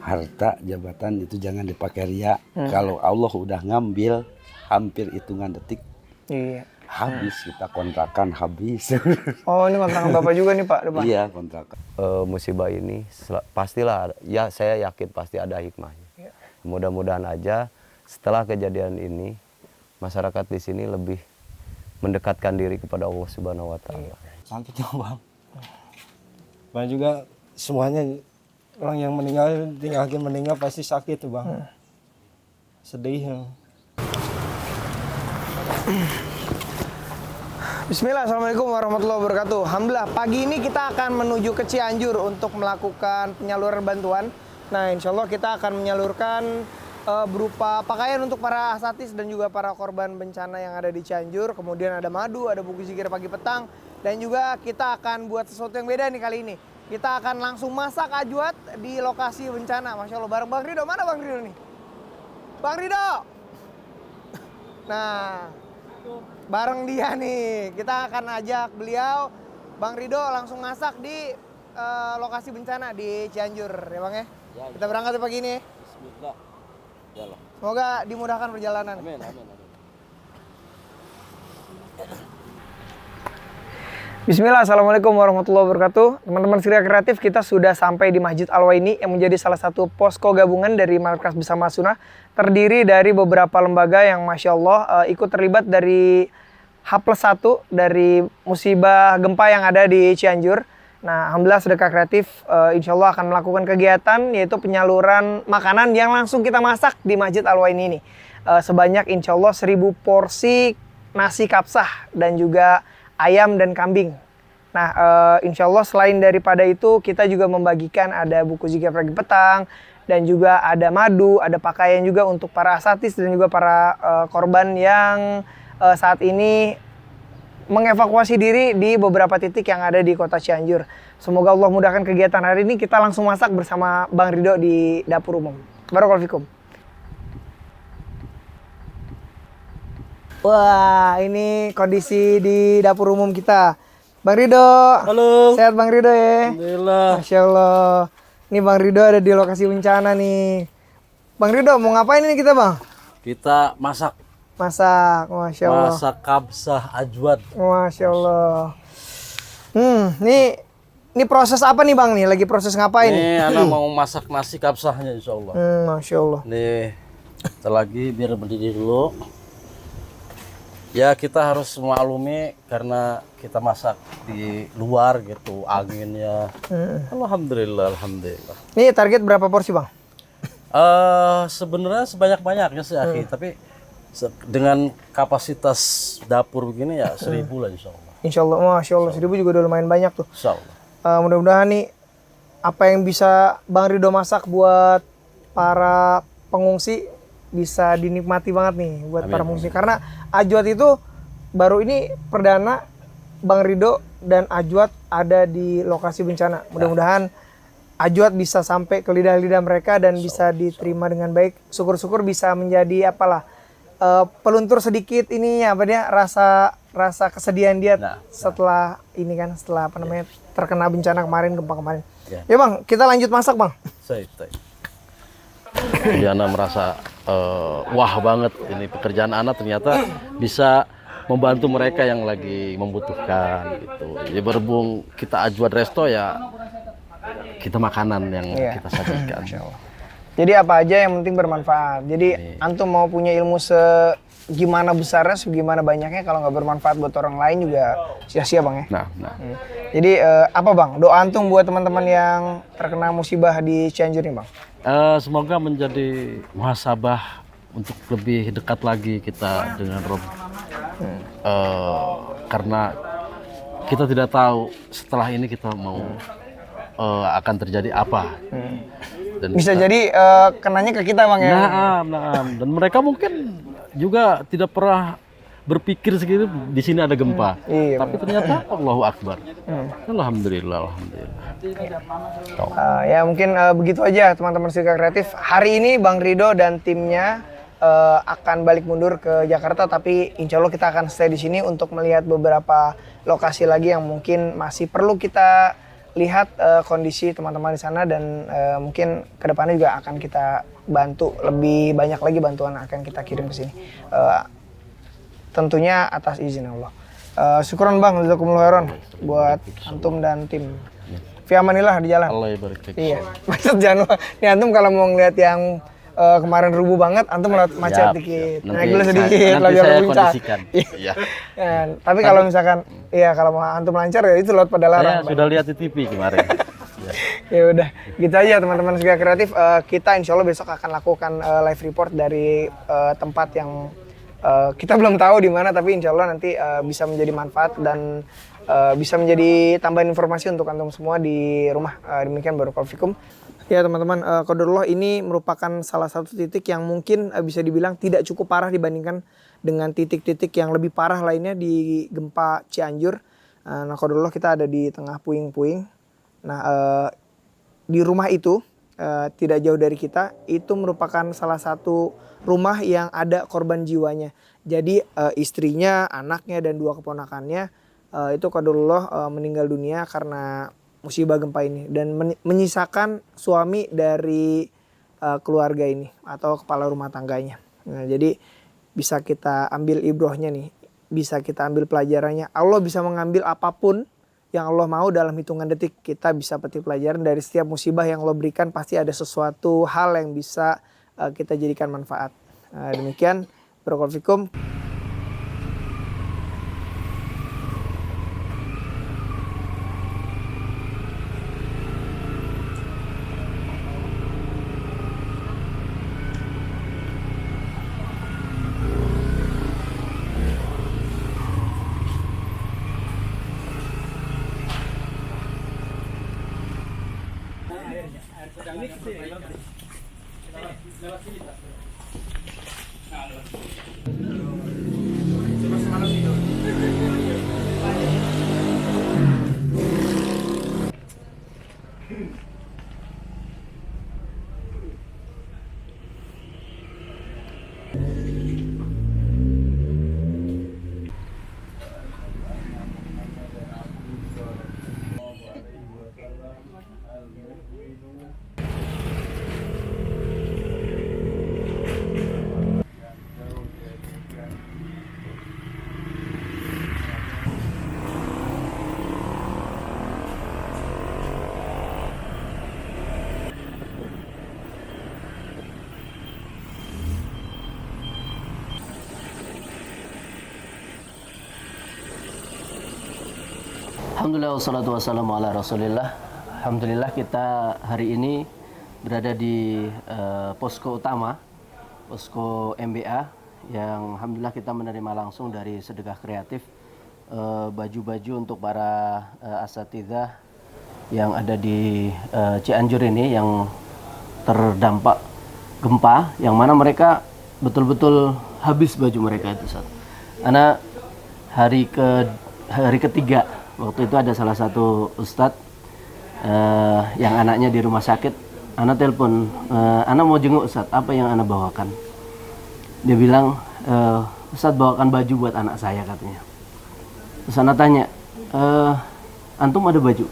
harta jabatan itu jangan dipakai ria. Kalau Allah udah ngambil hampir hitungan detik Iya. habis, kita kontrakan habis. Oh, ini kontrakan Bapak juga nih Pak depan. Iya, kontrakan. Musibah ini pastilah ya, saya yakin pasti ada hikmahnya. Iya. Mudah-mudahan aja setelah kejadian ini masyarakat di sini lebih mendekatkan diri kepada Allah Subhanahu wa taala. Sakit ya Bang. Bang juga semuanya orang yang meninggal, tinggalkan meninggal pasti sakit tuh Bang. Sedih ya. Bismillah, assalamualaikum warahmatullahi wabarakatuh. Alhamdulillah, pagi ini kita akan menuju ke Cianjur untuk melakukan penyaluran bantuan. Nah, insya Allah kita akan menyalurkan berupa pakaian untuk para asatis dan juga para korban bencana yang ada di Cianjur. Kemudian ada madu, ada buku zikir pagi petang. Dan juga kita akan buat sesuatu yang beda nih kali ini. Kita akan langsung masak ajwat di lokasi bencana. Masya Allah, bareng Bang Rido. Mana Bang Rido nih? Bang Rido! Nah, bareng dia nih, kita akan ajak beliau, Bang Rido langsung masak di lokasi bencana di Cianjur, ya Bang ya? Ya, kita berangkat pagi ini. Bismillah. Jalan. Semoga dimudahkan perjalanan. Amin, amin, amin. Bismillah, assalamualaikum warahmatullahi wabarakatuh. Teman-teman Surya Kreatif, kita sudah sampai di Masjid Al-Waini yang menjadi salah satu posko gabungan dari Markas Bersama Sunnah, terdiri dari beberapa lembaga yang Masya Allah ikut terlibat dari H+1 dari musibah gempa yang ada di Cianjur. Nah, Alhamdulillah Sedekah Kreatif insya Allah akan melakukan kegiatan yaitu penyaluran makanan yang langsung kita masak di Masjid Al-Waini ini. Sebanyak insya Allah 1000 porsi nasi kapsah dan juga ayam dan kambing. Nah, insya Allah selain daripada itu kita juga membagikan ada buku zikir pagi petang dan juga ada madu, ada pakaian juga untuk para asatis dan juga para korban yang saat ini mengevakuasi diri di beberapa titik yang ada di kota Cianjur. Semoga Allah mudahkan kegiatan hari ini. Kita langsung masak bersama Bang Rido di dapur umum. Barakallahu fikum. Wah, ini kondisi di dapur umum kita. Bang Rido. Halo. Sehat Bang Rido ya? Alhamdulillah. Masya Allah. Ini Bang Rido ada di lokasi bencana nih. Bang Rido, mau ngapain ini kita Bang? Kita masak Masak, Masya Allah. masak kabsah ajwad. Masya Allah. Ini proses apa nih Bang nih? Lagi proses ngapain nih? Nih anak mau masak nasi kabsahnya insya Allah. Masya Allah. Nih, kita lagi biar berdiri dulu. Ya kita harus maklumi karena kita masak di luar gitu, anginnya. Alhamdulillah, alhamdulillah. Ini target berapa porsi Bang? Sebenarnya sebanyak-banyaknya sih Akhi, tapi dengan kapasitas dapur begini ya 1000 lah insya Allah. Insya Allah, Masya Allah. 1000 juga udah lumayan banyak tuh. Insya Allah. Mudah-mudahan nih apa yang bisa Bang Rido masak buat para pengungsi bisa dinikmati banget nih buat Amin, para pengungsi. Karena ajwat itu baru ini perdana Bang Rido dan ajwat ada di lokasi bencana. Mudah-mudahan ajwat bisa sampai ke lidah-lidah mereka dan bisa diterima dengan baik. Syukur-syukur bisa menjadi apalah peluntur sedikit ini apa dia rasa kesedihan dia setelah ini kan setelah apa namanya terkena bencana kemarin, gempa kemarin. Ya Bang, kita lanjut masak Bang. Saya Diana merasa wah banget ini pekerjaan anak ternyata bisa membantu mereka yang lagi membutuhkan gitu. Ya berhubung kita ajwad resto ya kita makanan yang kita sajikan. Jadi apa aja yang penting bermanfaat. Jadi antum mau punya ilmu segimana besarnya, segimana banyaknya, kalau nggak bermanfaat buat orang lain juga sia-sia Bang ya. Nah. Jadi apa Bang, doa antum buat teman-teman yang terkena musibah di Cianjur nih Bang? Semoga menjadi muhasabah untuk lebih dekat lagi kita dengan Rob. Karena kita tidak tahu setelah ini kita mau akan terjadi apa. Dan bisa jadi kenanya ke kita Bang ya. Nah. Dan mereka mungkin juga tidak pernah berpikir segitu di sini ada gempa. Tapi ternyata Allahu Akbar. Alhamdulillah. Ya mungkin begitu aja teman-teman Sedekah Kreatif. Hari ini Bang Rido dan timnya akan balik mundur ke Jakarta, tapi insya Allah kita akan stay di sini untuk melihat beberapa lokasi lagi yang mungkin masih perlu kita lihat kondisi teman-teman di sana dan mungkin kedepannya juga akan kita bantu lebih banyak lagi bantuan akan kita kirim ke sini. Tentunya atas izin Allah. Syukuran Bang, jazakumullah khairan buat antum dan tim. Fi amanillah di jalan. Allah barik fiik. Iya. Macet jangan lupa. Nih antum kalau mau ngeliat yang kemarin rubuh banget, antum lewat macet dikit. Naik dulu sedikit, nanti biar saya puncak. kondisikan. Iya. Tapi kalau misalkan, iya kalau mau antum lancar ya itu lewat pada larang. Saya sudah lihat di TV kemarin. Ya udah, gitu aja teman-teman Segar Kreatif. Kita insya Allah besok akan lakukan live report dari tempat yang kita belum tahu di mana, tapi insya Allah nanti bisa menjadi manfaat dan bisa menjadi tambahan informasi untuk antum semua di rumah. Demikian barakallahu fikum. Ya teman-teman, qadarullah ini merupakan salah satu titik yang mungkin bisa dibilang tidak cukup parah dibandingkan dengan titik-titik yang lebih parah lainnya di gempa Cianjur. Nah qadarullah kita ada di tengah puing-puing. Nah di rumah itu tidak jauh dari kita itu merupakan salah satu rumah yang ada korban jiwanya. Jadi istrinya, anaknya dan 2 keponakannya itu qadarullah meninggal dunia karena musibah gempa ini dan menyisakan suami dari keluarga ini atau kepala rumah tangganya. Nah, jadi bisa kita ambil ibrohnya nih, bisa kita ambil pelajarannya. Allah bisa mengambil apapun yang Allah mau dalam hitungan detik. Kita bisa petik pelajaran dari setiap musibah yang Allah berikan, pasti ada sesuatu hal yang bisa kita jadikan manfaat. Demikian, barakallahu fikum. Alhamdulillah wassalatu wassalamu ala rasulillah. Alhamdulillah kita hari ini berada di posko utama, posko MBA yang alhamdulillah kita menerima langsung dari Sedekah Kreatif baju-baju untuk para asatidzah yang ada di Cianjur ini yang terdampak gempa, yang mana mereka betul-betul habis baju mereka itu. Karena hari ketiga waktu itu ada salah satu ustadz yang anaknya di rumah sakit. Anak telepon, anak mau jenguk ustadz, apa yang anak bawakan? Dia bilang, ustadz bawakan baju buat anak saya katanya. Terus anak tanya, antum ada baju?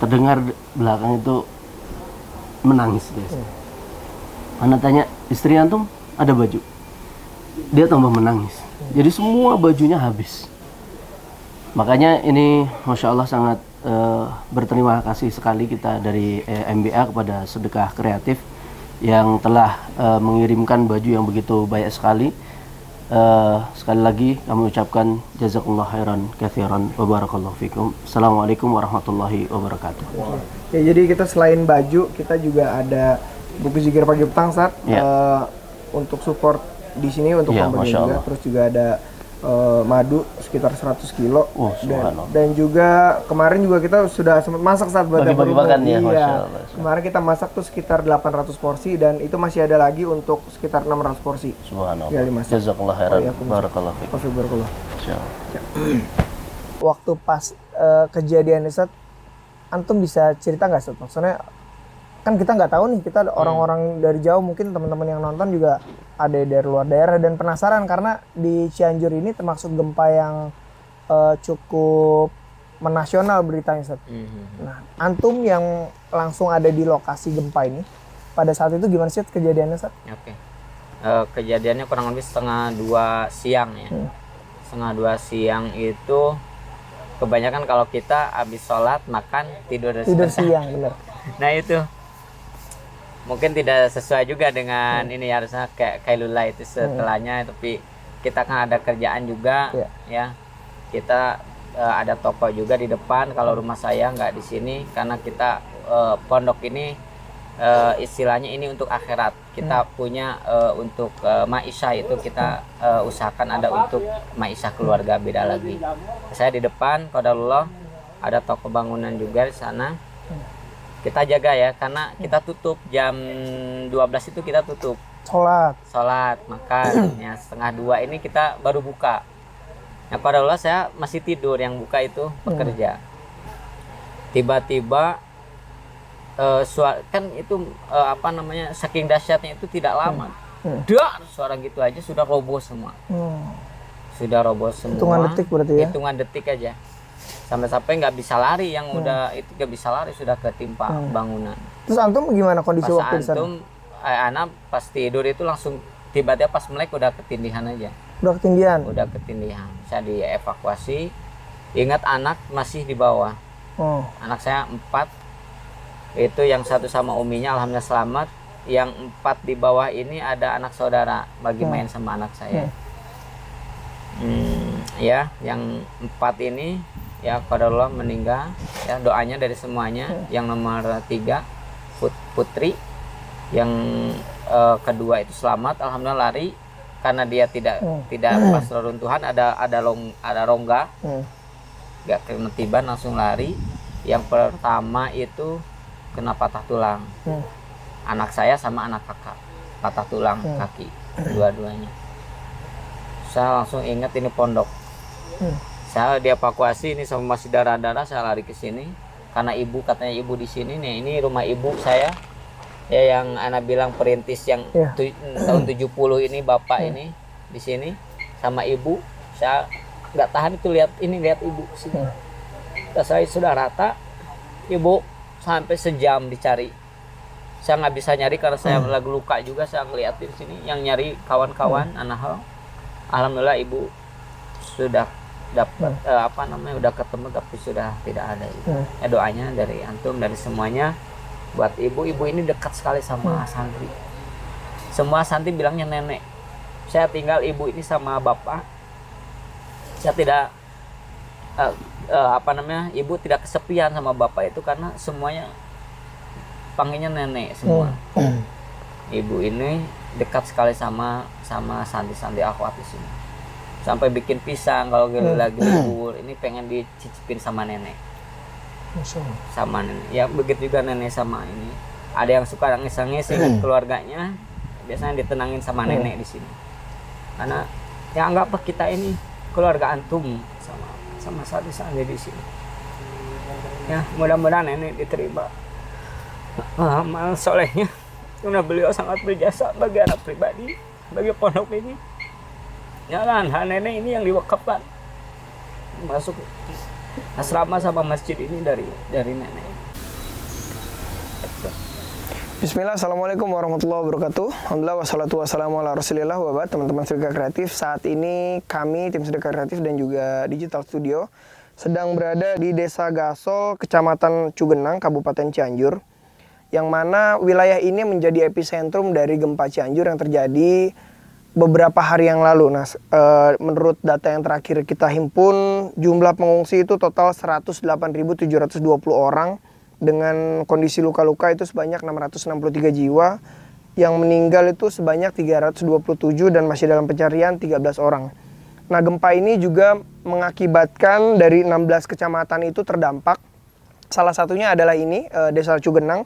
Terdengar belakang itu menangis dia. Anak tanya, istri antum ada baju? Dia tambah menangis. Jadi semua bajunya habis. Makanya ini Masya Allah sangat berterima kasih sekali kita dari MBA kepada Sedekah Kreatif yang telah mengirimkan baju yang begitu banyak sekali. Sekali lagi kami ucapkan jazakumullah khairan katsiran wa barakallahu fikum. Assalamualaikum warahmatullahi wabarakatuh. Ya, jadi kita selain baju, kita juga ada buku zikir pagi petang saat untuk support di sini untuk pembeli juga. Terus juga ada madu sekitar 100 kilo dan juga kemarin juga kita sudah sempat masak saat buat bagi makan ya, Masya Allah. Kemarin kita masak tuh sekitar 800 porsi dan itu masih ada lagi untuk sekitar 600 porsi. Subhanallah. Ya, dimasak. Jazakallah khairan. Barakallahu fiik. Waktu pas kejadian Ustaz, antum bisa cerita nggak Ustaz? Maksudnya kan kita nggak tahu nih, kita orang-orang dari jauh, mungkin teman-teman yang nonton juga ada dari luar daerah dan penasaran karena di Cianjur ini termasuk gempa yang cukup menasional beritanya, Ustaz. Nah, antum yang langsung ada di lokasi gempa ini, pada saat itu gimana sih kejadiannya, Ustaz? Oke. Kejadiannya kurang lebih 1:30 siang ya. 1:30 siang itu kebanyakan kalau kita habis sholat, makan, tidur Siang, bener. Nah itu mungkin tidak sesuai juga dengan ini, harusnya kayak kailula itu setelahnya, tapi kita kan ada kerjaan juga ya. Kita ada toko juga di depan. Kalau rumah saya nggak di sini karena kita pondok ini istilahnya ini untuk akhirat. Kita punya untuk maisha itu kita usahakan ada untuk maisha keluarga, beda lagi. Saya di depan, qadarullah ada toko bangunan juga di sana. Kita jaga ya, karena kita tutup jam 12 itu kita tutup. Sholat, makan. Ya, 1:30 ini kita baru buka. Nah, qadarullah saya masih tidur, yang buka itu pekerja. Tiba-tiba kan itu saking dahsyatnya itu tidak lama. Suara gitu aja sudah roboh semua. Sudah roboh semua. Hitungan detik berarti ya? Hitungan detik aja. Sampai nggak bisa lari, yang udah itu nggak bisa lari, sudah ketimpa bangunan. Terus antum gimana kondisi waktu itu? Anak pas tidur itu langsung tiba-tiba pas melek udah ketindihan aja. Udah ketindihan. Saya dievakuasi. Ingat anak masih di bawah. Anak saya 4. Itu yang 1 sama uminya alhamdulillah selamat. Yang 4 di bawah ini ada anak saudara bagi main sama anak saya. Ya, yang 4 ini ya qadarullah meninggal. Ya, doanya dari semuanya. Yang nomor 3 putri, yang kedua itu selamat alhamdulillah, lari karena dia tidak pas reruntuhan, ada rongga. Gak kena tiban, langsung lari. Yang pertama itu kena patah tulang. Anak saya sama anak kakak patah tulang kaki dua-duanya. Saya langsung ingat ini pondok. Saya dievakuasi ini sama masih darah-darah, saya lari ke sini karena ibu katanya ibu di sini nih. Ini rumah ibu saya ya, yang anak bilang perintis yang tahun 70 ini, bapak ini di sini sama ibu. Saya nggak tahan itu, lihat ibu sini. Saya sudah rata, ibu sampai sejam dicari. Saya nggak bisa nyari karena saya lagi luka juga. Saya ngeliat di sini yang nyari kawan-kawan anak. Alhamdulillah ibu sudah dapat udah ketemu, tapi sudah tidak ada. Ya, doanya dari antum, dari semuanya buat ibu. Ibu ini dekat sekali sama santri. Semua santri bilangnya nenek. Saya tinggal ibu ini sama bapak. Saya tidak ibu tidak kesepian sama bapak itu karena semuanya panggilnya nenek semua. Ibu ini dekat sekali sama santri-santri akhwat di sini. Sampai bikin pisang kalau lagi libur ini pengen dicicipin sama nenek. Sama nenek. Ya begitu juga nenek sama ini. Ada yang suka nangis-nangis keluarganya, biasanya ditenangin sama nenek di sini. Karena ya anggaplah kita ini keluarga antum sama santri-santri di sini. Ya, mudah-mudahan nenek diterima amal solehnya. Karena beliau sangat berjasa bagi anak pribadi, bagi pondok ini. Ya kan, nenek ini yang diwakafkan masuk asrama sama masjid ini dari nenek. Bismillah, assalamualaikum warahmatullahi wabarakatuh. Alhamdulillah, wassalatu wassalamu ala rasulillah wabad. Teman-teman Sedekah Kreatif, saat ini kami tim Sedekah Kreatif dan juga Digital Studio sedang berada di Desa Gasol, Kecamatan Cugenang, Kabupaten Cianjur, yang mana wilayah ini menjadi epicentrum dari gempa Cianjur yang terjadi beberapa hari yang lalu. Nah, menurut data yang terakhir kita himpun, jumlah pengungsi itu total 108.720 orang. Dengan kondisi luka-luka itu sebanyak 663 jiwa, yang meninggal itu sebanyak 327 dan masih dalam pencarian 13 orang. Nah, gempa ini juga mengakibatkan dari 16 kecamatan itu terdampak. Salah satunya adalah ini, Desa Cugenang,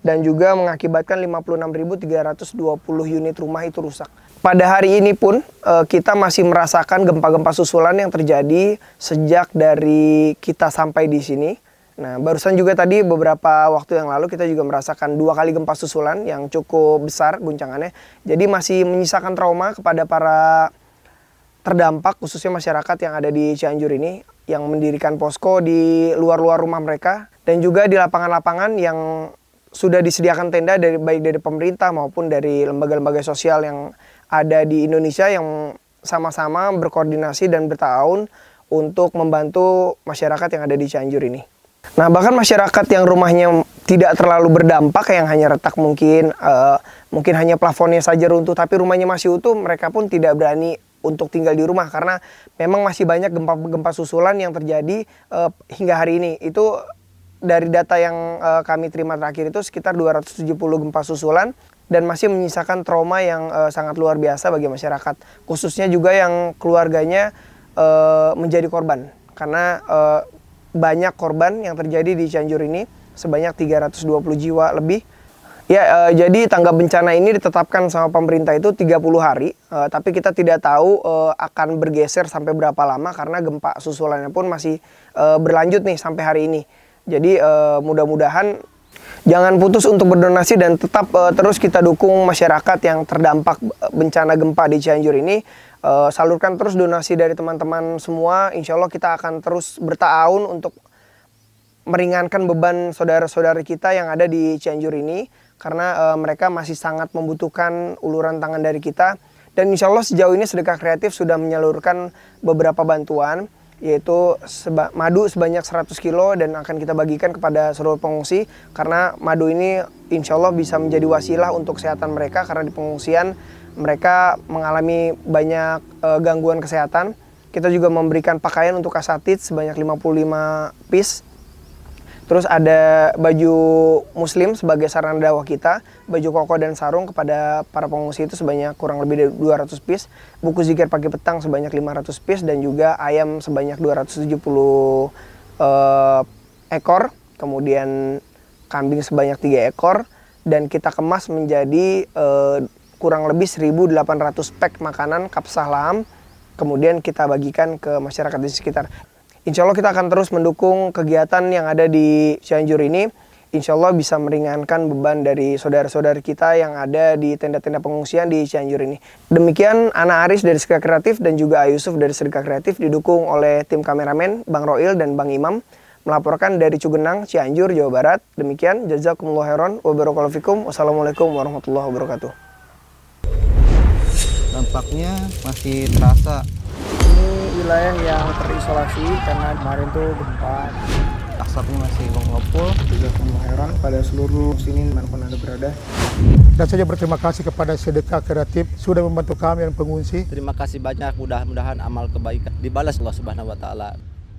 dan juga mengakibatkan 56.320 unit rumah itu rusak. Pada hari ini pun kita masih merasakan gempa-gempa susulan yang terjadi sejak dari kita sampai di sini. Nah, barusan juga tadi beberapa waktu yang lalu kita juga merasakan 2 kali gempa susulan yang cukup besar guncangannya. Jadi masih menyisakan trauma kepada para terdampak, khususnya masyarakat yang ada di Cianjur ini. yang mendirikan posko di luar-luar rumah mereka dan juga di lapangan-lapangan yang sudah disediakan tenda baik dari pemerintah maupun dari lembaga-lembaga sosial yang ada di Indonesia yang sama-sama berkoordinasi dan bertahun untuk membantu masyarakat yang ada di Cianjur ini. Nah, bahkan masyarakat yang rumahnya tidak terlalu berdampak, yang hanya retak mungkin hanya plafonnya saja runtuh, tapi rumahnya masih utuh, mereka pun tidak berani untuk tinggal di rumah karena memang masih banyak gempa-gempa susulan yang terjadi hingga hari ini. Itu dari data yang kami terima terakhir itu sekitar 270 gempa susulan dan masih menyisakan trauma yang sangat luar biasa bagi masyarakat. Khususnya juga yang keluarganya menjadi korban karena banyak korban yang terjadi di Cianjur ini sebanyak 320 jiwa lebih. Ya, jadi tanggap bencana ini ditetapkan sama pemerintah itu 30 hari, tapi kita tidak tahu akan bergeser sampai berapa lama karena gempa susulannya pun masih berlanjut nih sampai hari ini. Jadi mudah-mudahan jangan putus untuk berdonasi dan tetap terus kita dukung masyarakat yang terdampak bencana gempa di Cianjur ini. Salurkan terus donasi dari teman-teman semua. Insya Allah kita akan terus bertahun untuk meringankan beban saudara-saudari kita yang ada di Cianjur ini. Karena mereka masih sangat membutuhkan uluran tangan dari kita. Dan insya Allah sejauh ini Sedekah Kreatif sudah menyalurkan beberapa bantuan, yaitu madu sebanyak 100 kilo dan akan kita bagikan kepada seluruh pengungsi. Karena madu ini insya Allah bisa menjadi wasilah untuk kesehatan mereka, karena di pengungsian mereka mengalami banyak gangguan kesehatan. Kita juga memberikan pakaian untuk asatid sebanyak 55 piece. Terus ada baju muslim sebagai sarana dakwah kita, baju koko dan sarung kepada para pengungsi itu sebanyak kurang lebih dari 200 piece, buku zikir pagi petang sebanyak 500 piece, dan juga ayam sebanyak 270 ekor, kemudian kambing sebanyak 3 ekor, dan kita kemas menjadi kurang lebih 1.800 pack makanan kapsah laham, kemudian kita bagikan ke masyarakat di sekitar. Insya Allah kita akan terus mendukung kegiatan yang ada di Cianjur ini. Insya Allah bisa meringankan beban dari saudara-saudari kita yang ada di tenda-tenda pengungsian di Cianjur ini. Demikian Ana Aris dari Sedekah Kreatif dan juga Ayusuf dari Sedekah Kreatif didukung oleh tim kameramen Bang Roil dan Bang Imam melaporkan dari Cugenang, Cianjur, Jawa Barat. Demikian, jazakumullah khairan wa barakallahu fikum. Wassalamualaikum warahmatullahi wabarakatuh. Dampaknya masih terasa. Ini wilayah yang terisolasi karena kemarin tuh gempa. Asapnya masih mengumpul. Jazakumullah khairan pada seluruh muslimin dimanapun Anda berada. Dan saya berterima kasih kepada Sedekah Kreatif sudah membantu kami yang pengungsi. Terima kasih banyak, mudah-mudahan amal kebaikan dibalas Allah Subhanahu wa taala.